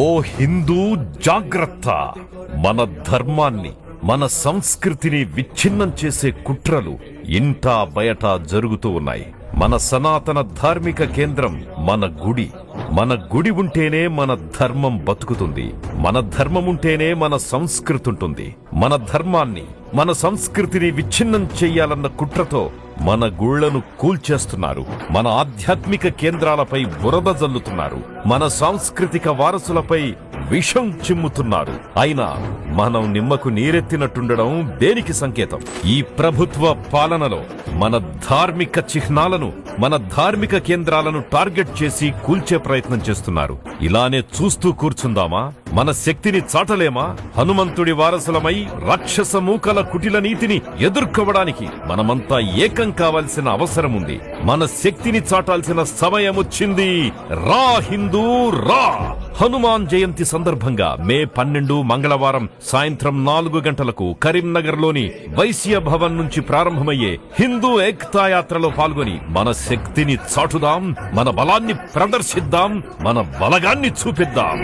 ఓ హిందూ జాగ్రత్త! మన ధర్మాన్ని, మన సంస్కృతిని విచ్ఛిన్నం చేసే కుట్రలు ఇంటా బయట జరుగుతూ ఉన్నాయి. మన సనాతన ధార్మిక కేంద్రం మన గుడి ఉంటేనే మన ధర్మం బతుకుతుంది. మన ధర్మం ఉంటేనే మన సంస్కృతి ఉంటుంది. మన ధర్మాన్ని, మన సంస్కృతిని విచ్ఛిన్నం చెయ్యాలన్న కుట్రతో మన గుళ్లను కూల్చేస్తున్నారు. మన ఆధ్యాత్మిక కేంద్రాలపై బురద జల్లుతున్నారు. మన సాంస్కృతిక వారసులపై విషం చిమ్ముతున్నారు. అయినా మనం నిమ్మకు నీరెత్తినట్టుండడం దేనికి సంకేతం? ఈ ప్రభుత్వ పాలనలో మన ధార్మిక చిహ్నాలను, మన ధార్మిక కేంద్రాలను టార్గెట్ చేసి కూల్చే ప్రయత్నం చేస్తున్నారు. ఇలానే చూస్తూ కూర్చుందామా? మన శక్తిని చాటలేమా? హనుమంతుడి వారసులమై రాక్షస మూకల కుటిల నీతిని ఎదుర్కోవడానికి మనమంతా ఏకం కావాల్సిన అవసరం ఉంది. మన శక్తిని చాటాల్సిన సమయం వచ్చింది. రా హిందూ రా! హనుమాన్ జయంతి సందర్భంగా మే 12 మంగళవారం సాయంత్రం 4 గంటలకు కరీంనగర్లోని వైశ్య భవన్ నుంచి ప్రారంభమయ్యే హిందూ ఏక్తా యాత్రలో పాల్గొని మన శక్తిని చాటుదాం, మన బలాన్ని ప్రదర్శిద్దాం, మన బలగాన్ని చూపిద్దాం.